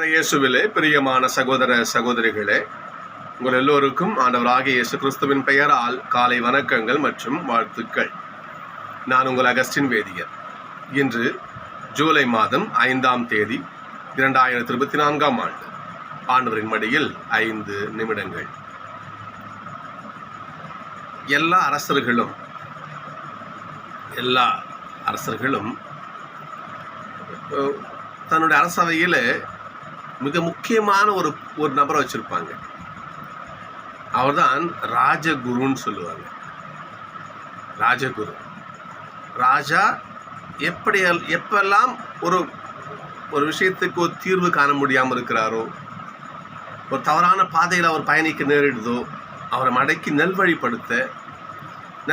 இயேசுவிலே பிரியமான சகோதர சகோதரிகளே, உங்கள் எல்லோருக்கும் ஆண்டவராகிய இயேசு கிறிஸ்துவின் பெயரால் காலை வணக்கங்கள் மற்றும் வாழ்த்துக்கள். நான் உங்கள் அகஸ்டின் வேதியர். இன்று ஜூலை மாதம் 5ஆம் தேதி 2024ஆம் ஆண்டு. ஆண்டவரின் மடியில் 5 நிமிடங்கள். எல்லா அரசர்களும் தன்னுடைய அரசவையில் மிக முக்கியமான ஒரு நபரை வச்சுருப்பாங்க. அவர்தான் ராஜகுருன்னு சொல்லுவாங்க. ராஜகுரு. ராஜா எப்பெல்லாம் ஒரு விஷயத்துக்கு ஒரு தீர்வு காண முடியாமல் இருக்கிறாரோ, ஒரு தவறான பாதையில் அவர் பயணிக்க நேரிடுதோ, அவரை மடக்கி நல்வழிப்படுத்த,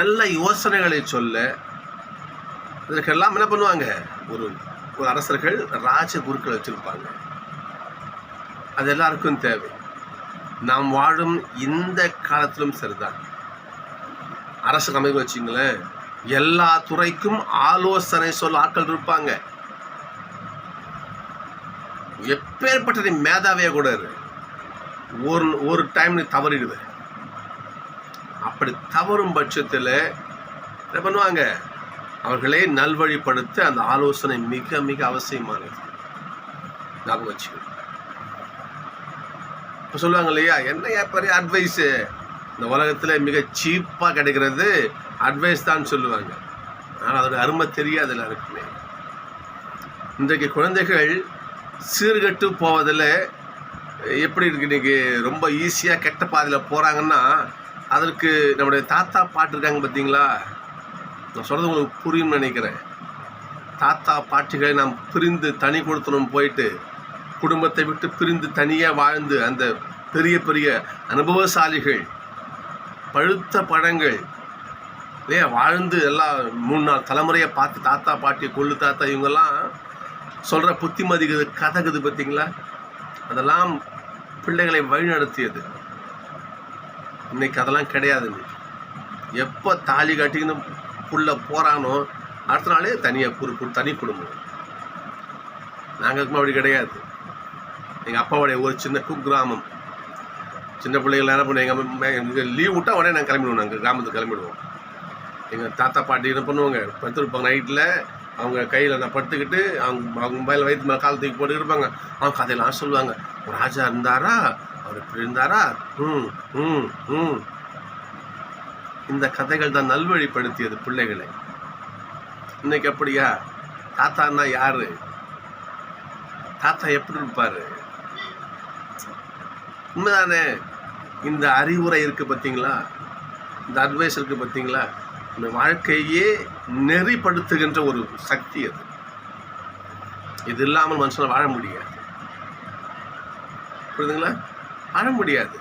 நல்ல யோசனைகளை சொல்ல, இதற்கெல்லாம் என்ன பண்ணுவாங்க? ஒரு அரசர்கள் ராஜகுருக்கள் வச்சுருப்பாங்க. அது எல்லாருக்கும் தேவை. நாம் வாழும் இந்த காலத்திலும் சரிதான். அரசு அமைப்பு வச்சிங்களேன், எல்லா துறைக்கும் ஆலோசனை சொல்ல ஆட்கள் இருப்பாங்க. எப்பேற்பட்ட நீ மேதாவியாக கூட ஒரு டைம் நீ தவறிடுது. அப்படி தவறும் பட்சத்தில் என்ன பண்ணுவாங்க? அவர்களே நல்வழிப்படுத்த அந்த ஆலோசனை மிக மிக அவசியமானது. ஞாபகம் வச்சுக்கணும். இப்போ சொல்லுவாங்க இல்லையா, என்ன பெரிய அட்வைஸு, இந்த உலகத்தில் மிக சீப்பாக கிடைக்கிறது அட்வைஸ் தான் சொல்லுவாங்க. ஆனால் அதோட அருமை தெரியாது எல்லாருக்குமே. இன்றைக்கு குழந்தைகள் சீர்கட்டு போவதில் எப்படி இருக்கு? இன்றைக்கி ரொம்ப ஈஸியாக கெட்ட பாதையில் போகிறாங்கன்னா, அதற்கு நம்முடைய தாத்தா பாட்டு இருக்காங்க பார்த்தீங்களா? நான் சொல்கிறது உங்களுக்கு புரியும்னு நினைக்கிறேன். தாத்தா பாட்டிகளை நாம் பிரிந்து தனி கொடுத்தனும் போயிட்டு குடும்பத்தை விட்டு பிரிந்து தனியாக வாழ்ந்து அந்த பெரிய பெரிய அனுபவசாலிகள், பழுத்த பழங்கள் இல்லையா, வாழ்ந்து எல்லாம் 3-4 தலைமுறையை பார்த்து தாத்தா பாட்டி கொள்ளு தாத்தா இவங்கெல்லாம் சொல்கிற புத்திமதிக்குது கதைக்குது பார்த்தீங்களா? அதெல்லாம் பிள்ளைகளை வழிநடத்தியது. இன்னைக்கு அதெல்லாம் கிடையாது. எப்போ தாலி கட்டிக்கின்னு புள்ள போகிறானோ அடுத்த நாளே தனியாக தனி குடும்பம். நாங்கள் அப்படி கிடையாது. எங்கள் அப்பாவுடைய ஒரு சின்ன குக்கிராமம். சின்ன பிள்ளைகள் என்ன பண்ணுவோம், எங்கள் லீவ் விட்டால் உடனே நாங்கள் கிளம்பிடுவோம். நாங்கள் கிராமத்துக்கு கிளம்பிடுவோம். எங்கள் தாத்தா பாட்டி என்ன பண்ணுவாங்க, படுத்துருப்பாங்க நைட்டில். அவங்க கையில் நான் படுத்துக்கிட்டு அவங்க மொபைல் வயிற்று மேலே கால் தூக்கி போட்டு இருப்பாங்க. அவங்க கதையெல்லாம் சொல்லுவாங்க. ஒரு ராஜா இருந்தாரா, அவர் இப்படி இருந்தாரா, இந்த கதைகள் தான் நல்வழிப்படுத்தியது பிள்ளைகளை. இன்னைக்கு அப்படியா? தாத்தான்னா யாரு? தாத்தா எப்படி இருப்பாரு? உண்மைதானே? இந்த அறிவுரை இருக்கு பார்த்தீங்களா, இந்த அட்வைஸ் இருக்கு பார்த்தீங்களா, இந்த வாழ்க்கையே நெறிப்படுத்துகின்ற ஒரு சக்தி அது. இது இல்லாமல் மனுஷனை வாழ முடியாது. புரியுதுங்களா? வாழ முடியாது.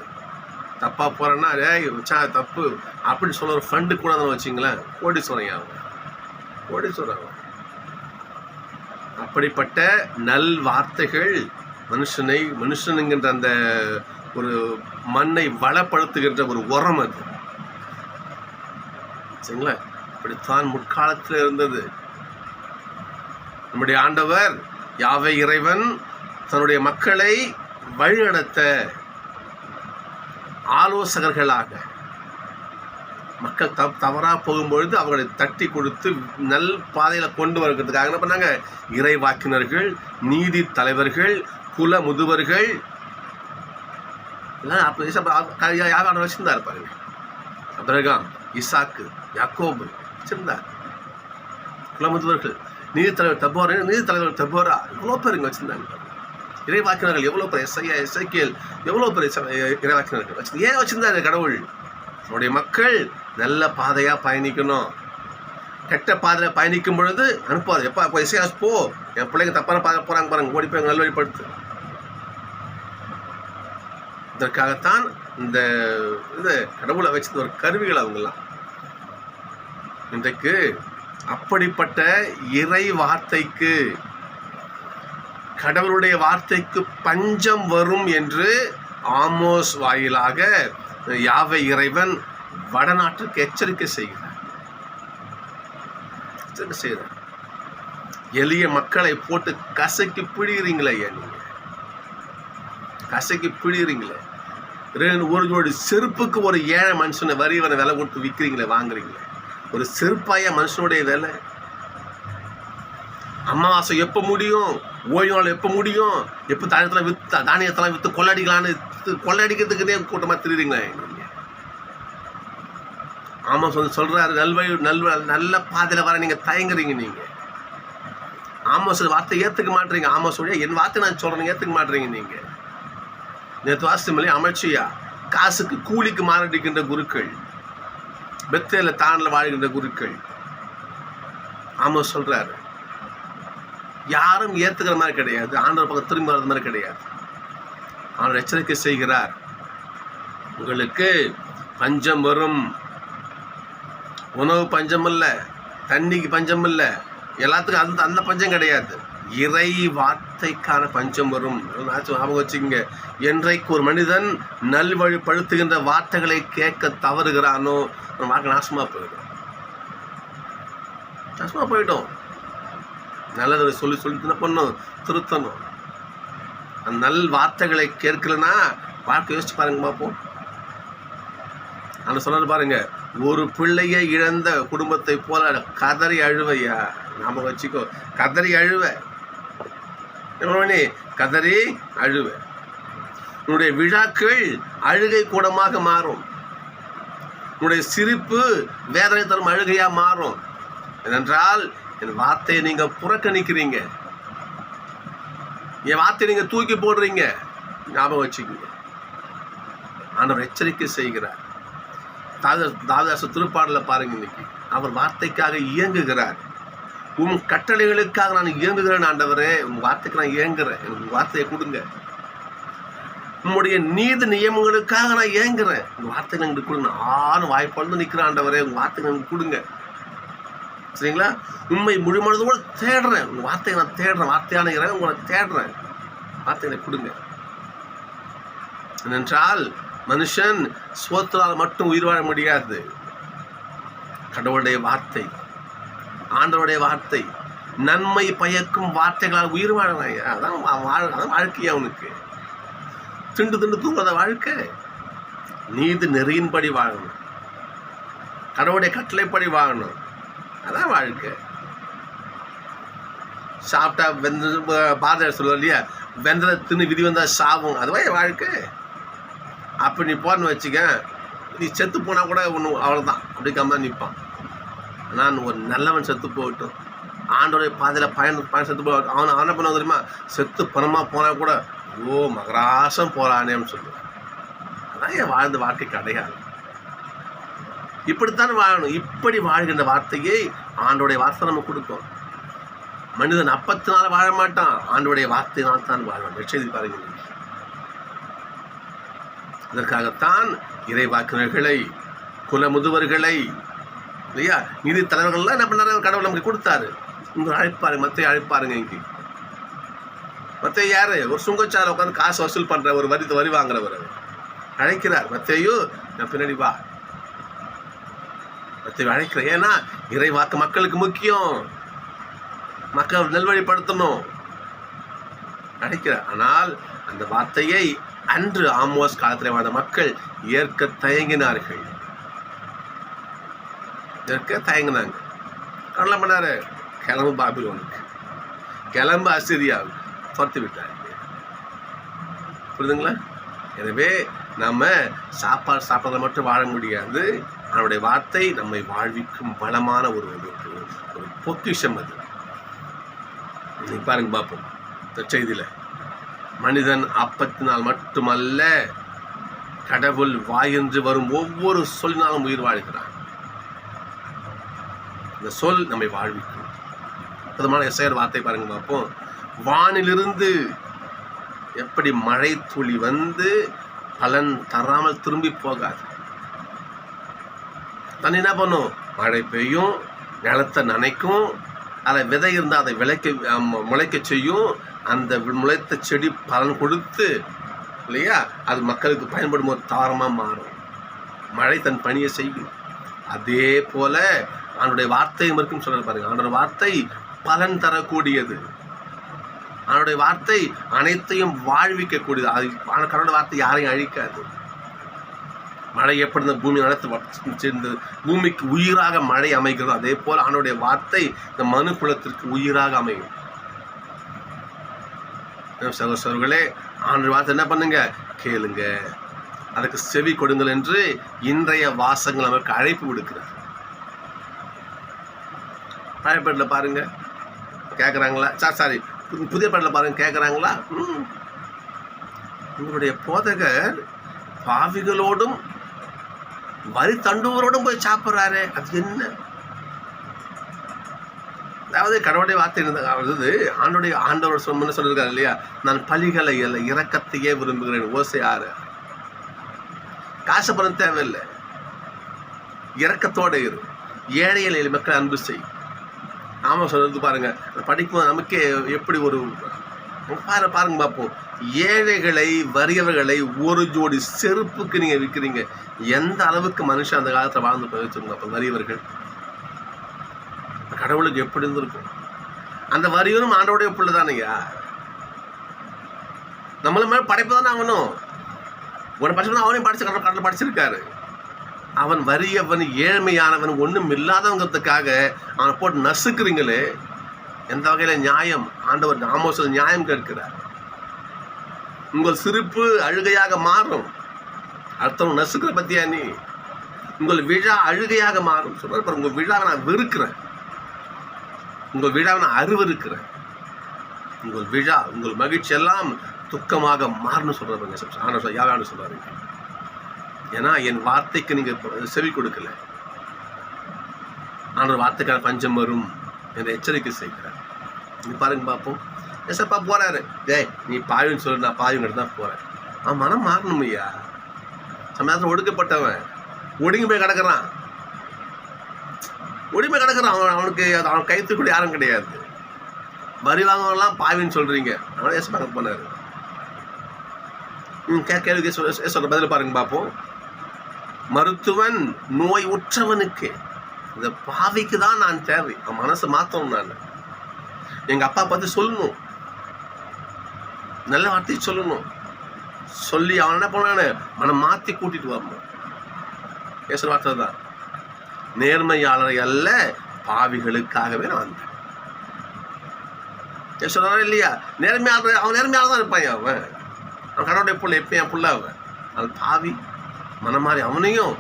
தப்பாக போகிறேன்னா வச்சா தப்பு அப்படின்னு சொல்ல ஒரு ஃபண்டு கூட தான் வச்சிங்களேன், கோடீஸ்வரன் ஆகும். அப்படிப்பட்ட நல் வார்த்தைகள் மனுஷனுங்கின்ற அந்த ஒரு மண்ணை வளப்படுத்துகின்ற ஒரு உரம் அது. சரிங்களா? இப்படித்தான் முற்காலத்தில் இருந்தது. நம்முடைய ஆண்டவர் யாவே இறைவன் தன்னுடைய மக்களை வழிநடத்த ஆலோசகர்களாக, மக்கள் தவறாக போகும்பொழுது அவங்களை தட்டி கொடுத்து நல் பாதையில் கொண்டு வருகிறதுக்காக என்ன பண்ணாங்க? இறைவாக்கினர்கள், நீதி தலைவர்கள், குல முதுவர்கள் எல்லாம் அப்போ வச்சிருந்தார் பாருங்க. அப்ரகாம், இசாக்கு, யாக்கோபு வச்சிருந்தார். குல முதுவர்கள், நீதி தலைவர் தபோரா எவ்வளோ பேருங்க வச்சிருந்தாங்க. இறைவாக்கினர்கள் எவ்வளோ பேர், எசேக்கியேல் எவ்வளோ பேர் இறைவாக்கினர்கள் வச்சு ஏன் வச்சிருந்தாரு கடவுள்? அவருடைய மக்கள் நல்ல பாதையாக பயணிக்கணும். கெட்ட பாதையில் பயணிக்கும் பொழுது அனுப்பாது. எப்போ எசையாஸ் போ, என் பிள்ளைங்க தப்பான பாதை போகிறாங்க பாருங்க, ஓடி போய் நல்வழிப்படுத்து. இதற்காகத்தான் இந்த கடவுளை வச்சிருந்த ஒரு கருவிகள் அவங்கெல்லாம். இன்றைக்கு அப்படிப்பட்ட இறை வார்த்தைக்கு, கடவுளுடைய வார்த்தைக்கு பஞ்சம் வரும் என்று ஆமோஸ் வாயிலாக யாவே இறைவன் வடநாட்டுக்கு எச்சரிக்கை செய்கிறார். எளிய மக்களை போட்டு கசக்கி பிடிக்கிறீங்களே ஐயா. நீங்கள் கசைக்கு பிடிக்கிறீங்களே. ஒரு ஜோடி செருப்புக்கு ஒரு ஏழை மனுஷனை வரிவனை விலை கொடுத்து விற்கிறீங்களே, வாங்குறீங்களே. ஒரு செருப்பாய மனுஷனுடைய விலை. அமாவாசை எப்போ முடியும், ஓய்வு நாள் எப்போ முடியும், எப்போ தானியத்தெல்லாம் விற்று கொள்ளடிக்கலான்னு கொள்ளடிக்கிறதுக்குன்னே கூட்டமாக திரிறீங்களே. ஆமாம் சொல்கிறாரு, நல்ல பாதையில் வர நீங்கள் தயங்குறீங்க. நீங்கள் ஆமாம் வார்த்தை ஏற்றுக்க மாட்டீங்க. ஆமாம் சொல்லியா என் வார்த்தை நான் சொல்கிறேன் ஏற்றுக்க மாட்டீங்க. நீங்கள் நேற்று வாசிமொழி அமைச்சியா காசுக்கு கூலிக்கு மாரடிக்கின்ற குருக்கள், பெத்தேல தானில் வாழ்கின்ற குருக்கள். ஆமாம் சொல்கிறாரு, யாரும் ஏற்றுக்கிற மாதிரி கிடையாது, ஆண்டவர் பக்கம் திரும்பி வர்றது மாதிரி கிடையாது. ஆண்டவர் எச்சரிக்கை செய்கிறார், உங்களுக்கு பஞ்சம் வரும். உணவு பஞ்சம் இல்லை, தண்ணிக்கு பஞ்சம் இல்லை, எல்லாத்துக்கும் அந்த பஞ்சம் கிடையாது. இறை வார்த்தைக்கான பஞ்சம் வரும். ஞாபகம் வச்சுக்கோங்க. என்றைக்கு ஒரு மனிதன் நல்வழிப்படுத்துகின்ற வார்த்தைகளை கேட்க தவறுகிறானோ வாழ்க்கை நாசமாக போயிடும். நல்லதை சொல்லி என்ன பண்ணணும், திருத்தணும். அந்த நல் வார்த்தைகளை கேட்கலன்னா வாழ்க்கை யோசிச்சு பாருங்க பார்ப்போம். அந்த சொன்னது பாருங்க, ஒரு பிள்ளையை இழந்த குடும்பத்தை போல கதறி அழுவையா. நாம வச்சுக்கோ, கதறி அழுவ, கதறி அழுவ. உன்னுடைய விழாக்கள் அழுகை கூடமாக மாறும். உன்னுடைய சிரிப்பு வேதனை தரும் அழுகையா மாறும். ஏனென்றால் என் வார்த்தையை நீங்க புறக்கணிக்கிறீங்க, என் வார்த்தையை நீங்க தூக்கி போடுறீங்க. ஞாபகம் வச்சுக்கோங்க. ஆண்டவர் எச்சரிக்கை செய்கிறார். தாவீது திருப்பாடல பாருங்க, இன்னைக்கு அவர் வார்த்தைக்காக இயங்குகிறார். உன் கட்டளைகளுக்காக நான் இயங்குகிறேன் ஆண்டவரே, உன் வார்த்தைக்கு நான் இயங்குறேன், எனக்கு வார்த்தையை கொடுங்க. உங்களுடைய நீதி நியமங்களுக்காக நான் இயங்குறேன், உங்க வார்த்தைகள் எங்களுக்கு கொடுங்க. ஆணும் வாய்ப்பாடு நிற்கிறேன் ஆண்டவரே, உங்க வார்த்தைகள் எனக்கு கொடுங்க. சரிங்களா? உண்மை முழுமனதோடு தேடுறேன், உங்க வார்த்தையை நான் தேடுறேன், வார்த்தையான இறைவன் உங்களை தேடுறேன், வார்த்தைகளை கொடுங்க. ஏனென்றால் மனுஷன் சோத்திரால் மட்டும் உயிர் வாழ முடியாது. கடவுளுடைய வார்த்தை, ஆண்டவருடைய வார்த்தை, நன்மை பயக்கும் வார்த்தைகளால் உயிர் வாழறாங்க. அதான் வாழ்க்கையா அவனுக்கு. திண்டு தூங்குறத வாழ்க்கை. நீதி நெறியின்படி வாழணும், கடவுளுடைய கட்டளைப்படி வாழணும், அதான் வாழ்க்கை. சாப்பிட்டா பாரதியார் சொல்லுவார் இல்லையா, வெந்ததை தின்னு விதி வந்தால் சாவும், அதுவா வாழ்க்கை. அப்போ நீ போன்னு வச்சுக்க, நீ செத்து போனால் கூட ஒன்றும் அவ்வளோதான், அப்படிக்காம தான் நிற்பான். நான் ஒரு நல்லவன் செத்து போகட்டும், ஆண்டோடைய பாதையில் பயன் செத்து போகட்டும். அவன் என்ன பண்ண தெரியுமா, செத்து பணமாக போனால் கூட ஓ மகராசம் போகிறானேன்னு சொல்லுவான். அதான் என் வாழ்ந்த வாழ்க்கைக்கு அடையாளம். இப்படித்தான் வாழணும். இப்படி வாழ்கின்ற வார்த்தையை ஆண்டோடைய வார்த்தை நம்ம கொடுக்கும். மனிதன் அப்பத்தினால வாழ மாட்டான், ஆண்டோடைய வார்த்தையினால் தான் வாழ்வான். செய்தி பாருங்கள். இதற்காகத்தான் இறைவாக்கினர்களை, குல முதுவர்களை, இல்லையா, நிதி தலைவர்கள்லாம் என்ன பண்ணாரு, கடவுள் நமக்கு கொடுத்தாரு. இங்கே அழைப்பாரு, மத்தையை அழைப்பாருங்க. இங்கே மத்தைய யாரு, ஒரு சுங்கச்சாலை உட்காந்து காசு வசூல் பண்ற ஒரு வரி வாங்குறவர் அழைக்கிறார். மத்தையோ நான் பின்னாடி வா, மத்தையோ அழைக்கிற. ஏன்னா இறைவாக்கு மக்களுக்கு முக்கியம், மக்கள் நல்வழிப்படுத்தணும் அழைக்கிறார். ஆனால் அந்த வார்த்தையை அன்று ஆமோஸ் காலத்தில் வாழ்ந்த மக்கள் ஏற்க தயங்கினார்கள். தயங்கினாங்க. என்ன பண்ணாரு, கிளம்பு பாபிலோனுக்கு, கிளம்பு அசிரியாவுக்கு துரத்து விட்டாங்க. புரியுதுங்களா? எனவே நம்ம சாப்பாடு மட்டும் வாழ முடியாது. அவனுடைய வார்த்தை நம்மை வாழ்விக்கும் பலமான ஒரு பொக்கிஷம். அது நீங்க பாருங்க பார்ப்போம். இந்த செய்தியில மனிதன் அப்பத்தினால் மட்டுமல்ல, கடவுள் வாயென்று வரும் ஒவ்வொரு சொல்லினாலும் உயிர் வாழ்கிறான். இந்த சொல் நம்மை வாழ்விக்கும். அற்புதமான எஸ்ஐயர் வார்த்தை பாருங்க பார்ப்போம். வானிலிருந்து எப்படி மழை துளி வந்து பலன் தராமல் திரும்பி போகாது. தண்ணி என்ன பண்ணும், மழை பெய்யும், நிலத்தை நனைக்கும், அதை விதை இருந்தால் அதை முளைக்க செய்யும். அந்த முளைத்த செடி பலன் கொடுத்து, இல்லையா, அது மக்களுக்கு பயன்படும் ஒரு தாரமாக மாறும். மழை தன் பணியை செய்யும். அதே போல அவனுடைய வார்த்தையும் இருக்கும் சொல்ல பாருங்க. அவனுடைய வார்த்தை பலன் தரக்கூடியது. அவனுடைய வார்த்தை அனைத்தையும் வாழ்விக்கக்கூடியது. அது கடவுளுடைய வார்த்தை யாரையும் அழிக்காது. மழை எப்படி இந்த பூமி நடத்து சேர்ந்து பூமிக்கு உயிராக மழை அமைகிறதோ அதே போல் அவனுடைய வார்த்தை இந்த மனு குலத்திற்கு உயிராக அமையும். சகோதரர்களே, ஆண்டவர் வார்த்தை என்ன பண்ணுங்க, கேளுங்க, அதுக்கு செவி கொடுங்கள் என்று இன்றைய வாசகங்கள் நமக்கு அழைப்பு விடுக்கிறார். பழைய பாட்டில் பாருங்க கேட்குறாங்களா? சாரி, புதிய பாட்டில் பாருங்க கேட்குறாங்களா? உங்களுடைய போதகர் பாவிகளோடும் வரி தண்டுவரோடும் போய் சாப்பிட்றாரு, அது என்ன? அதாவது கடவுளுடைய வார்த்தை அதாவது ஆண்டவர் சொல்லியிருக்காரு இல்லையா, நான் பலிகளை அல்ல இரக்கத்தையே விரும்புகிறேன். ஓசை 6. காசு பணம் தேவையில்லை, இரக்கத்தோடு இரு, ஏழை எளிய மக்கள் அன்பு செய். நாம சொல்றது பாருங்க, படிக்கும்போது நமக்கே எப்படி ஒரு பாருங்க பார்ப்போம். ஏழைகளை வறியவர்களை ஒரு ஜோடி செருப்புக்கு நீங்க விற்கிறீங்க. எந்த அளவுக்கு மனுஷன் அந்த காலத்துல வாழ்ந்து போயிருச்சுங்க. அப்ப வறியவர்கள் கடவுளுக்கு எப்படி இருந்திருக்கும்? அந்த வரியவரும் ஆண்டோடைய பிள்ளை தானையா, நம்மள மேல படைப்பு தானே ஆகணும். உன படிச்சு அவனையும் படிச்சு கடவுள் படிச்சிருக்காரு. அவன் வறியவன் ஏழ்மையானவன் ஒன்றும் இல்லாதவங்கிறதுக்காக அவனை போட்டு நசுக்குறீங்களே, எந்த வகையில நியாயம்? ஆண்டவர் ஆமோஸில் நியாயம் கேட்கிறார். உங்கள் சிரிப்பு அழுகையாக மாறும். அடுத்தவங்க நசுக்கிற பத்தியா நீ? உங்கள் விழா அழுகையாக மாறும் சொல்ற. உங்கள் விழாவை நான் வெறுக்கிறேன், உங்கள் விழாவை நான் அருவருக்கிறேன். உங்கள் விழா உங்கள் மகிழ்ச்சி எல்லாம் துக்கமாக மாறணும் சொல்றாங்க. யாரான்னு சொல்றாரு. ஏன்னா என் வார்த்தைக்கு நீங்க செவி கொடுக்கல. ஆண்டவர் வார்த்தைக்கான பஞ்சம் வரும் என்ற எச்சரிக்கை செய்கிறார். நீ பாருங்க பார்ப்போம். எசப்பா போறாரு, நீ பாயுன்னு சொல்லு, நான் பாயுங்கிறது தான் போறேன். அவன் மனம் மாறணும் ஐயா. சமயத்தில் ஒடுக்கப்பட்டவன் ஒடுங்கி போய் கிடக்குறான், ஒடுங்கி போய் கிடக்குறான். அவனுக்கு அவன் கைத்து கூட யாரும் கிடையாது. வரி வாங்கலாம் பாவின்னு சொல்றீங்க. அவன் எசப்பா போனாரு. கேள்வி சொல்ற பதில் பாருங்க பார்ப்போம். மருத்துவன் நோய் உற்றவனுக்கு, இந்த பாவிக்கு தான் நான் தேவை. அவன் மனசை மாத்தணும். நான் எங்க அப்பா பார்த்து சொல்லணும், நல்ல வார்த்தையை சொல்லணும். சொல்லி அவன் என்ன பண்ணானு மனம் மாத்தி கூட்டிட்டு வரணும். பேசுற வார்த்தை தான். நேர்மையாளரை அல்ல பாவிகளுக்காகவே நான் வந்தேன். சொல்றாரு இல்லையா? நேர்மையாளர் அவன் நேர்மையாளர் தான் இருப்பான். அவன் கடவுளுடைய புள்ள, எப்ப என் புள்ள அவன். அவன் பாவி மனமாறி அவனையும்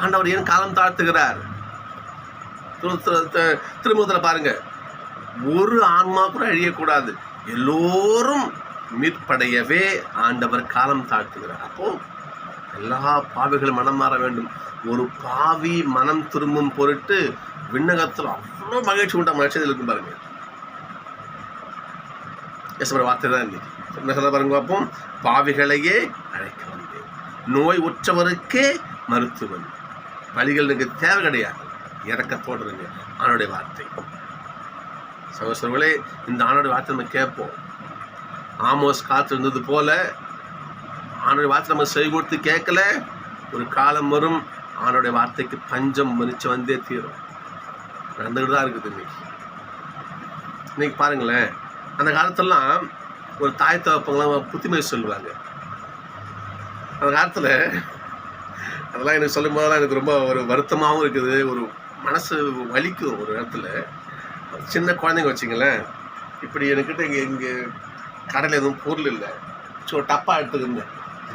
ஆண்டவர் ஏன் காலம் தாழ்த்துகிறார்? திருமுகத்தில் பாருங்க, ஒரு ஆன்மா கூட அழியக்கூடாது, எல்லோரும் மீட்படையவே ஆண்டவர் காலம் தாழ்த்துகிறார். அப்போ எல்லா பாவிகளும் மனம் மாற வேண்டும். ஒரு பாவி மனம் திரும்பும் பொருட்டு விண்ணகத்தில் அவ்வளோ மகிழ்ச்சி உண்டா மகிழ்ச்சி இருக்கும் பாருங்க. வார்த்தை தான் என்ன சொல்ல பாருங்க பார்ப்போம். பாவிகளையே அழைக்க வந்தேன், நோய் உற்றவருக்கே மருத்துவன். வழிகள் எனக்கு தேவை கிடையாது, இறக்கத்தோடு இருங்க. ஆணுடைய வார்த்தை. சகோதரர்களே, இந்த ஆணுடைய வார்த்தை நம்ம கேட்போம். ஆமோஸ் காத்து இருந்தது போல ஆணுடைய வார்த்தை நம்ம செவி கொடுத்து கேட்கல, ஒரு காலம் வரும் ஆணுடைய வார்த்தைக்கு பஞ்சம் மதிச்சு வந்தே தீரும். நடந்துகிட்டு தான் இருக்குது இன்னைக்கு பாருங்களேன். அந்த காலத்திலலாம் ஒரு தாய் தகப்பங்களாம் புத்திமதி சொல்லுவாங்க. அந்த காலத்தில் அதெல்லாம் எனக்கு சொல்லும் போதெல்லாம் எனக்கு ரொம்ப ஒரு வருத்தமாகவும் இருக்குது, ஒரு மனசு வலிக்கும். ஒரு இடத்துல சின்ன குழந்தைங்க வச்சிங்களேன், இப்படி என்கிட்ட இங்கே கடையில் எதுவும் பொருள் இல்லை, ஸோ டப்பா எடுத்துக்கிட்டு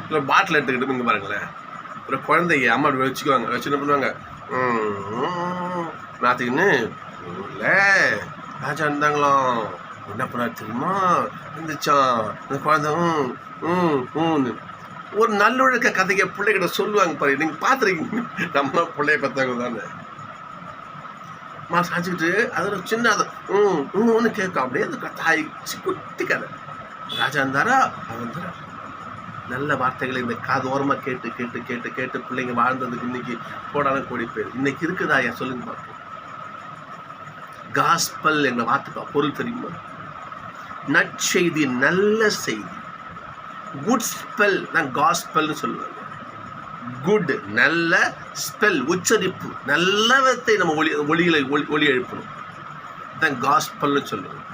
இல்லை பாட்டில் எடுத்துக்கிட்டு இங்கே பாருங்களேன், ஒரு குழந்தைங்க அம்மா அப்படி வச்சுக்குவாங்க. வச்சு என்ன பண்ணுவாங்க, நாத்துக்குன்னு இல்லை ராஜா இருந்தாங்களாம், என்ன பண்ணாரு தெரியுமா, இருந்துச்சான் அந்த குழந்தை ஒரு நல்லொழுக்க கதையை பிள்ளைகிட்ட சொல்லுவாங்க பாரு. நீங்கள் பார்த்துருக்கீங்க, நம்ம பிள்ளைய பார்த்தவங்க தானே. சாஞ்சிக்கிட்டு அது ஒரு சின்ன ஒன்று கேட்கும். அப்படியே அந்த தாய் குட்டி கதை. ராஜா இருந்தாரா, அவன் இருந்தாரா, நல்ல வார்த்தைகளை இந்த காது ஓரமாக கேட்டு கேட்டு கேட்டு கேட்டு பிள்ளைங்க வாழ்ந்ததுக்கு இன்னைக்கு கோடான கோடி பேர் இன்னைக்கு இருக்குதா? ஐயா சொல்லுங்க பார்ப்போம். காஸ்பல் என்ற வார்த்தை பொருள் தெரியுமா? நற்செய்தி, நல்ல செய்தி. குட் ஸ்பெல் தான் காஸ்பல்னு சொல்லுவாங்க. குட் நல்ல, ஸ்பெல் உச்சரிப்பு, நல்லவத்தை நம்ம ஒளி எழுப்பணும் தான் காஸ்பல்னு சொல்லுவோம்.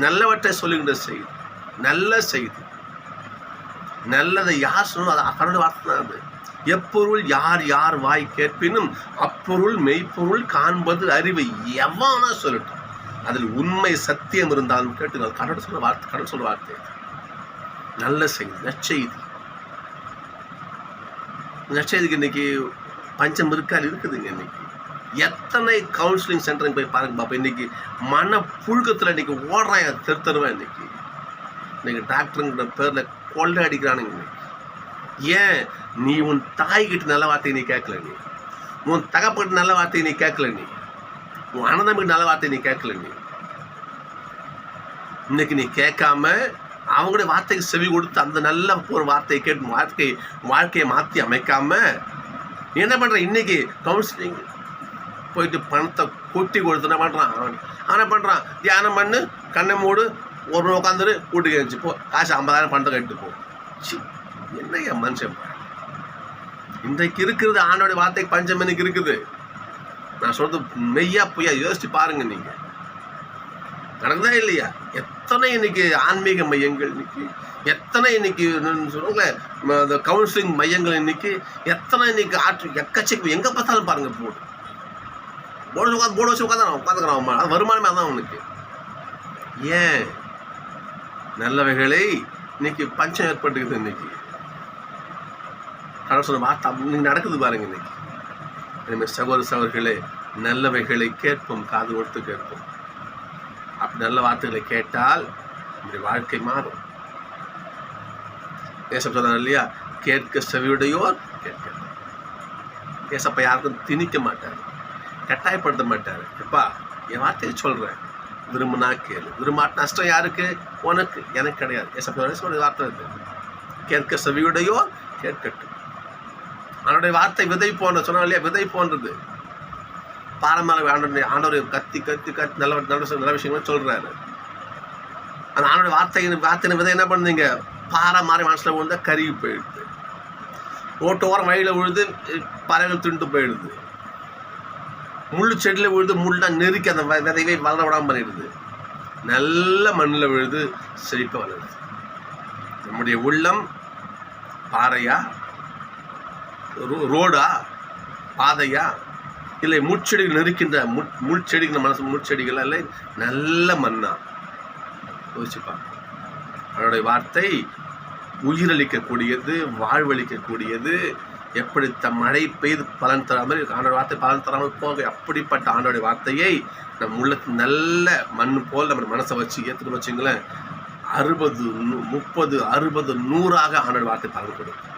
நல்லவற்றை சொல்லுகின்ற செய்தி, நல்ல செய்தி. நல்லதை யார் சொல்லணும்? அது கடவுளுடைய வார்த்தை தான். அது எப்பொருள் யார் யார் வாய் கேட்பினும் அப்பொருள் மெய்ப்பொருள் காண்பது அறிவு. எவனா சொல்லட்டும், அதில் உண்மை சத்தியம் இருந்தாலும் கேட்டு கடவுள் சொல்ற வார்த்தை, கடவுள் சொல்ற வார்த்தை. நல்ல செய்தி, நற்செய்தி. நற்செய்திக்கு இன்னைக்கு பஞ்சம் இருக்காது, இருக்குதுங்க. இன்னைக்கு எத்தனை கவுன்சிலிங் சென்டருக்கு போய் பாருங்க பாப்பா. இன்னைக்கு மன புழுக்கத்தில் இன்னைக்கு ஓடுறாங்க தெருத்தருவேன். இன்னைக்கு டாக்டருங்கிற பேரில் கொள்ளை அடிக்கிறானுங்க. ஏன்? நீ உன் தாய்கிட்ட நல்ல வார்த்தையை நீ கேட்கல, நீ உன் தகப்பகிட்ட நல்ல வார்த்தையை நீ கேட்கல, நீ உன் அண்ணதம்பிட்டு நல்ல வார்த்தையை நீ கேட்கல. நீ இன்னைக்கு நீ கேட்காம அவங்களுடைய வார்த்தைக்கு செவி கொடுத்து அந்த நல்ல ஒரு வார்த்தையை கேட்டு வாழ்க்கையை மாற்றி அமைக்காம என்ன பண்ணுற? இன்னைக்கு கவுன்சிலிங் போயிட்டு பணத்தை கொட்டி கொடுத்து என்ன பண்ணுறான்? அவனை பண்ணுறான், தியானம் பண்ணு, கண்ணை மூடு, ஒரு உட்காந்துரு, வீட்டுக்கு எழுந்துச்சு போ, காசு 50,000 பணத்தை கட்டிட்டு போ. என்னையா மனுஷன்? இன்றைக்கு இருக்கிறது ஆண்டோடைய வார்த்தைக்கு பஞ்சம் இன்னைக்கு இருக்குது. நான் சொல்றது மெய்யா பொய்யா யோசிச்சு பாருங்க. நீங்க நடக்குதா இல்லையா? எத்தனை இன்னைக்கு ஆன்மீக மையங்கள், இன்னைக்கு எத்தனை இன்னைக்கு சொல்லுவாங்களே கவுன்சிலிங் மையங்கள், இன்னைக்கு எத்தனை இன்னைக்கு எக்கச்சக்கம் எங்க பார்த்தாலும் பாருங்க. போர்டு வச்சு உட்காந்துக்கிறான். அது வருமானமே அதான் அவனுக்கு. ஏன்? நல்லவைகளை இன்னைக்கு பஞ்சம் ஏற்பட்டுக்குது. இன்னைக்கு கடவுள் சொல்ல வார்த்தை இன்னைக்கு நடக்குது பாருங்க. இன்னைக்கு இனிமேல் சகோதரர்களே, நல்லவைகளை கேட்போம், காது கொடுத்து கேட்போம். அப்படி நல்ல வார்த்தைகளை கேட்டால் நம்முடைய வாழ்க்கை மாறும். ஏசப்பா சொன்னார் இல்லையா, கேட்க செவியுடையோர் கேட்க. ஏசப்பா யாருக்கும் திணிக்க மாட்டார், கட்டாயப்படுத்த மாட்டார். எப்பா என் வார்த்தையை சொல்கிறேன், விரும்பினா கேளு, விரும்பாட்டு நஷ்டம் யாருக்கு? உனக்கு, எனக்கு கிடையாது. ஏசப்பா சொல்ற வார்த்தை இருக்கு, கேட்க செவியுடையோர் கேட்கட்டும். அவனுடைய வார்த்தை விதை போன்ற சொன்னா இல்லையா, விதை போன்றது. பாரம்பரிய ஆண்டவர் கத்தி கத்தி கத்தி நல்ல நல்ல விஷயங்கள் சொல்றாரு. அந்த ஆண்டோடைய வார்த்தையின் விதை என்ன பண்ணுறீங்க? பாரம்பரிய மனசில் விழுந்தா கருகி போயிடுது, ஓட்டோரம் வழியில் விழுது, பறவைகள் திண்டு போயிடுது, முள்ளு செடியில் விழுது, முள்ளா நெருக்கி அந்த விதைவை வளர விடாமல் பண்ணிடுது. நல்ல மண்ணில் விழுது, செழிப்பாக வளருது. நம்முடைய உள்ளம் பாறையா, ரோடா, பாதையா, இல்லை முட்செடிகள் நெருக்கின்ற முள்செடிகள், மனசு முட்செடிகள் இல்லை, நல்ல மண்ணா? யோசிச்சுப்பா. அவனுடைய வார்த்தை உயிரளிக்கக்கூடியது, வாழ்வளிக்கக்கூடியது. எப்படி மழை பெய்து பலன் தராமல் ஆண்டோட வார்த்தை பலன் தராமல் போக, அப்படிப்பட்ட ஆண்டோடைய வார்த்தையை நம் உள்ளத்து நல்ல மண் போல் நம்ம மனசை வச்சு ஏற்றுட்டு வச்சுங்களேன், 60, 30, 60, 100 ஆண்டோட வார்த்தை பலன் கொடுக்கும்.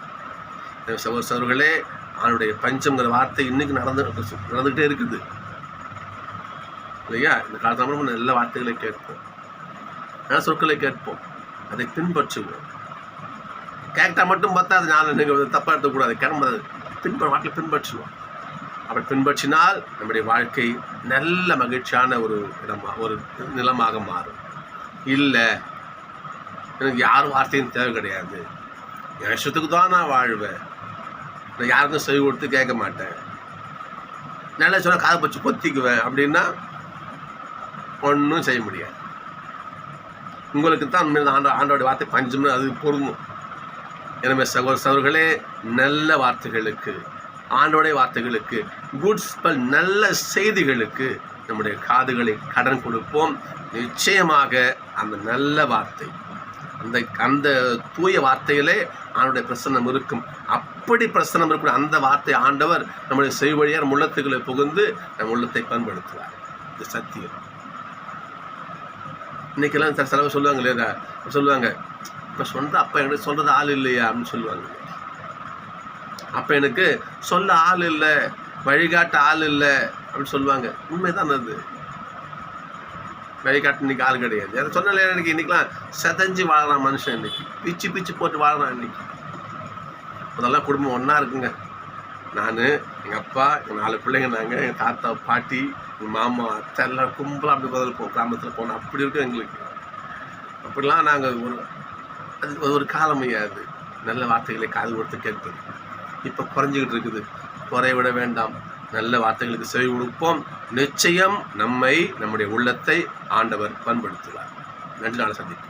சகோதரர்களே, அவனுடைய பஞ்சம்ங்கிற வார்த்தை இன்னைக்கு நடந்துகிட்டே இருக்குது இல்லையா? இந்த காலத்தில் நம்ம நல்ல வார்த்தைகளை கேட்போம், நல்ல சொற்களை கேட்போம், அதை பின்பற்றுவோம். கேட்டால் மட்டும் பார்த்தா அது நான் நீங்கள் தப்பாக எடுத்துக்கூடாது, கிளம்புறது வார்த்தையை பின்பற்றுவோம். அப்படி பின்பற்றினால் நம்முடைய வாழ்க்கை நல்ல மகிழ்ச்சியான ஒரு நிலமாக மாறும். இல்லை எனக்கு யார் வார்த்தையும் தேவை கிடையாது, என் இஷ்டத்துக்கு தான் நான் வாழ்வேன், நான் யாருக்கும் செவி கொடுத்து கேட்க மாட்டேன், நல்லா சொன்னால் காதை பச்சு பொத்திக்குவேன் அப்படின்னா ஒன்றும் செய்ய முடியாது. உங்களுக்கு தான் ஆண்டோடைய வார்த்தை பஞ்சம்னு அது பொருந்தும். எனவே சகோதரர்களே, நல்ல வார்த்தைகளுக்கு, ஆண்டோடைய வார்த்தைகளுக்கு, குட்ஸ் நல்ல செய்திகளுக்கு நம்முடைய காதுகளை கடன் கொடுப்போம். நிச்சயமாக அந்த நல்ல வார்த்தை, அந்த தூய வார்த்தையிலே ஆண்டோடைய பிரசன்னம் இருக்கும். அப்படி பிரசன்னம் இருக்கும் அந்த வார்த்தை ஆண்டவர் நம்முடைய செவி வழியார் உள்ளத்துக்களை புகுந்து நம் உள்ளத்தை பயன்படுத்துவார். இது சத்தியம். இன்னைக்கெல்லாம் செலவு சொல்லுவாங்க இல்லையா, சொல்லுவாங்க, இப்போ சொந்த அப்போ எனக்கு சொல்கிறது ஆள் இல்லையா அப்படின்னு சொல்லுவாங்க. அப்போ எனக்கு சொல்ல ஆள் இல்லை, வழிகாட்ட ஆள் இல்லை அப்படின்னு சொல்லுவாங்க. உண்மைதான், அது வழிகாட்டு இன்னைக்கு ஆள் கிடையாது. அதை சொன்னாலே எனக்கு இன்னைக்கெலாம் செதஞ்சு வாழறான் மனுஷன், இன்னைக்கு பிச்சு பிச்சு போட்டு வாழறான். இன்னைக்கு அதெல்லாம் குடும்பம் ஒன்றா இருக்குங்க. நான், எங்கள் அப்பா, எங்கள் 4 பிள்ளைங்க, நாங்கள், எங்கள் தாத்தா, பாட்டி, எங்கள் மாமா, அத்தை எல்லாம் கும்பலாக அப்படி பதில் போவோம். கிராமத்தில் போனோம். அப்படி இருக்கும் எங்களுக்கு. அப்படிலாம் நாங்கள் அது ஒரு காலமையாது நல்ல வார்த்தைகளை காது கொடுத்து கேட்பது. இப்போ குறைஞ்சிக்கிட்டு இருக்குது. குறைய விட வேண்டாம், நல்ல வார்த்தைகளுக்கு செவி கொடுப்போம். நிச்சயம் நம்முடைய உள்ளத்தை ஆண்டவர் பண்படுத்துவார். நன்றி, நாளை சந்திப்போம்.